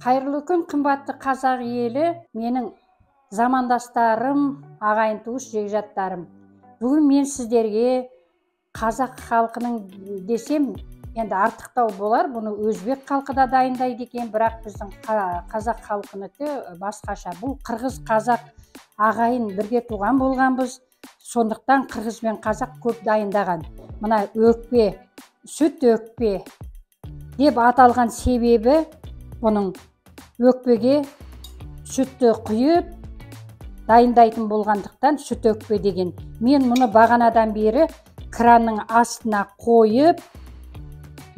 Қайырлы күн, қымбатты қазақ елі, менің замандастарым, ағайын туыс жекжаттарым. Бүгін мен сіздерге қазақ халқының десем, енді артықтау болар, бұны өзбек халқы да дайындайды екен, бірақ біздің қазақ халқынікі басқаша. Бұл қырғыз қазақ ағайын бірге туған болғанбыз, сондықтан қырғыз бен қазақ көп дайындаған. Мына өкпе, сүт өкпе деп аталған себебі, бұның өкпеге сүтті құйып дайындайтын болғандықтан сүт өкпе деген. Мен мұны бағанадан бері кранның астына қойып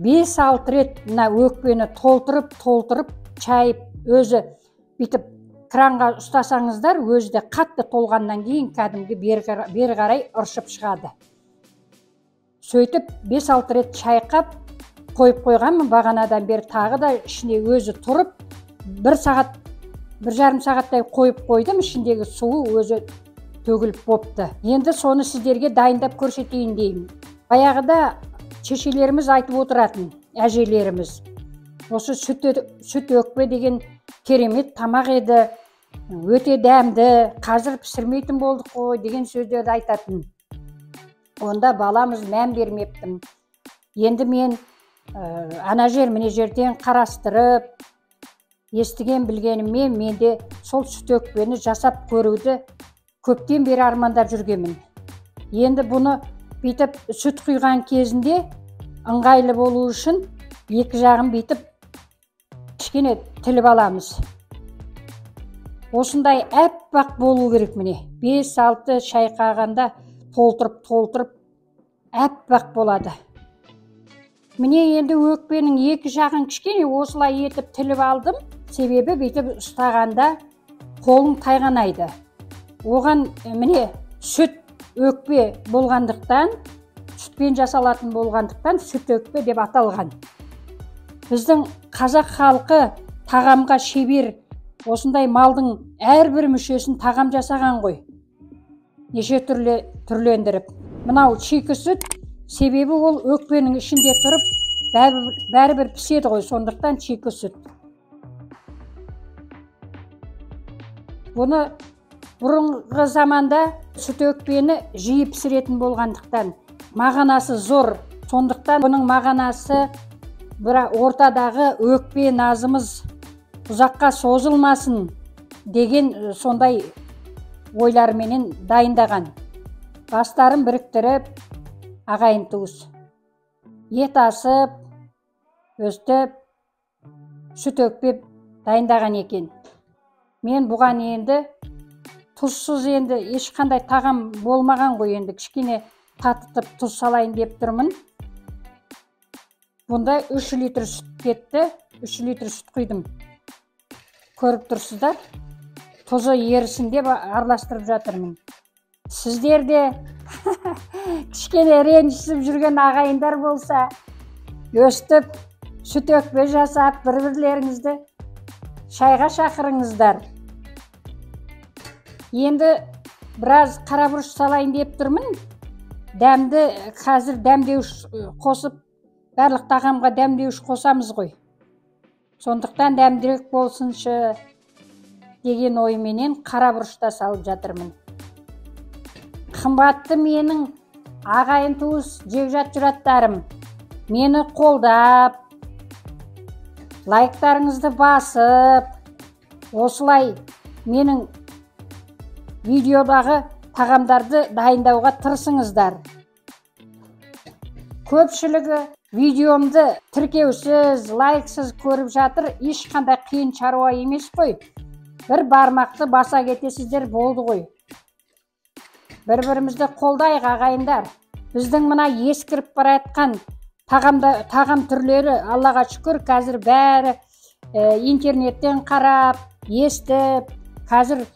5-6 рет мына өкпені толтырып шайып, өзі бүйтіп кранға ұстасаңыздар, өзі де қатты толғаннан кейін кәдімгі бері қарай ыршып шығады. Сөйтіп 5-6 рет шайқап қойып қойғанмын, бағанадан бері тағы да ішіне өзі тұрып 1-1,5 сағаттай қойып қойдым, ішіндегі суы өзі төгіліп бопты. Енді соны сіздерге дайындап көрсетейін деймін. Баяғыда шешелеріміз айтып отыратын, әжелеріміз, осы сүт өкпе деген керемет тамақ еді, өте дәмді, қазір пісірмейтін болдық қой деген сөздерді айтатын. Онда баламыз мән бермептім. Енді мен ана жер міне жерден қарастырып, естіген білгеніммен менде сол сүт өкпені жасап көруді көптен бері армандап жүргенмін. Енді бұны бүйтіп сүт құйған кезінде ыңғайлы болу үшін екі жағын бүйтіп кішкене тіліп аламыз. Осындай әппақ болу керек міне. 5-6 шайқағанда толтырып әппақ болады. Міне енді өкпенің екі жағын кішкене осылай етіп тіліп алдым. Себебі бүйтіп ұстағанда қолың тайғанайды. Оған міне сүт өкпе болғандықтан, сүтпен жасалатын болғандықтан сүт өкпе деп аталған. Біздің қазақ халқы тағамға шебер, осындай малдың әрбір мүшесін тағам жасаған ғой. Неше түрлендіріп. Мынау шикі сүт, себебі ол өкпенің ішінде тұрып, бәрібір піседі ғой, сондықтан шикі сүт. Бұны бұрынғы заманда сүт өкпені жиі пісіретін болғандықтан, мағынасы зор. Сондықтан бұның мағынасы ортадағы өкпе назымыз ұзаққа созылмасын деген сондай ойларменен дайындаған. Бастарын біріктіріп, ағайын туыс, ет асып, өстіп, сүт өкпе дайындаған екен. Мен бұған енді тұзсыз енді ешқандай тағам болмаған ғой, енді кішкене татытып тұз салайын деп тұрмын. Бұнда 3 литр сүт кетті, 3 литр сүт құйдым. Көріп тұрсыздар, тұзы ерісін деп араластырып жатырмын. Сіздер де кішкене ренжісіп жүрген ағайындар болса, өстіп сүт өкпе жасап, бір-бірлеріңізді шайға шақырыңыздар. Енді біраз қарабұрыш салайын деп тұрмын. Дәмді, қазір дәмдеуіш қосып, барлық тағамға дәмдеуіш қосамыз ғой. Сондықтан дәмдірек болсыншы деген ойменен қарабұрышта салып жатырмын. Қымбатты менің ағайын туыс жекжат жұраттарым, мені қолдап, лайктарыңызды басып, осылай менің видеодағы тағамдарды дайындауға тырысыңыздар. Көпшілігі видеомды тіркеусіз, лайксыз көріп жатыр, ешқандай қиын шаруа емес қой. Бір бармақты баса кетесіздер, болды ғой. Бір-бірімізді қолдайық ағайындар. Біздің мына ескіріп бара жатқан тағам түрлері, Аллаға шүкір, қазір бәрі интернеттен қарап, естіп, қазір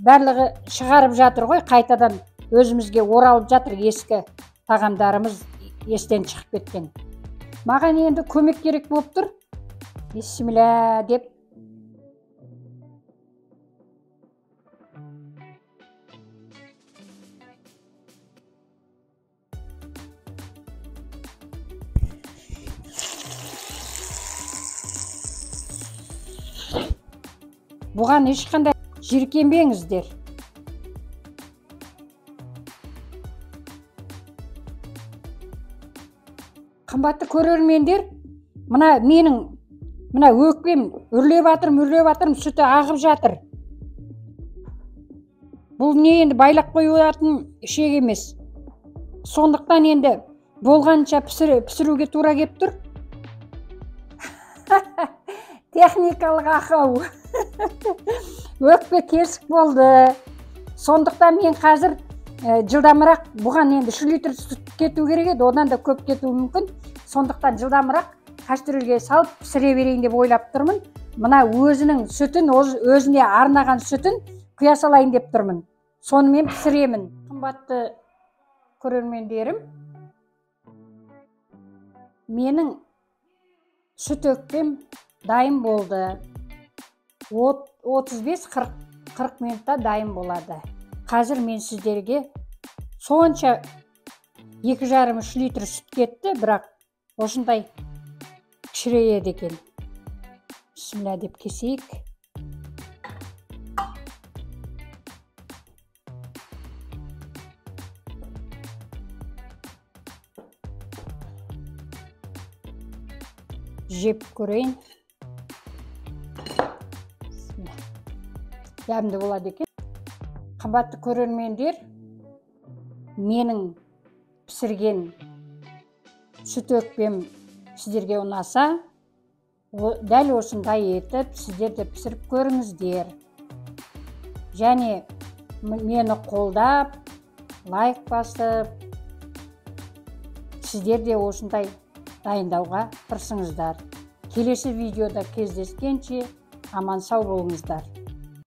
барлығы шығарып жатыр ғой, қайтадан өзімізге оралып жатыр, ескі тағамдарымыз естен шығып кеткен. Маған енді көмек керек болып тұр. Бисмилля деп Бұған ешқандай жиіркенбеңіздер. Қымбатты көрермендер, менің өкпем үрлеп жатырмын, сүті ағып жатыр. Бұл не енді байлап қойатын шек емес. Сондықтан енді болғанша пісіруге тура кеп тұр. Техникалық ақау. Өкпе тесік болды. Сондықтан мен қазір жылдамырақ, бұған енді 3 литр сүт кету керек еді, одан да көп кетуі мүмкін. Сондықтан жылдамырақ кастрюльге салып пісіре берейін деп ойлап тұрмын. Мына өзінің сүтін, өзіне арнаған сүтін құя салайын деп тұрмын. Сонымен пісіремін. Қымбатты көрермендерім, менің сүт өкпем дайын болды. 35-40 минутта дайын болады. Қазір мен сіздерге сонша 2,5-3 литр сүт кетті, бірақ осындай кішірейеді екен. Бисмилля деп кесейік. Жеп көрейін. Дәмді болады екен. Қымбатты көрермендер, менің пісірген сүт өкпем сіздерге ұнаса, дәл осындай етіп сіздер де пісіріп көріңіздер. Және мені қолдап, лайк басып, сіздер де осындай дайындауға тырысыңыздар. Келесі видеода кездескенше аман сау болыңыздар.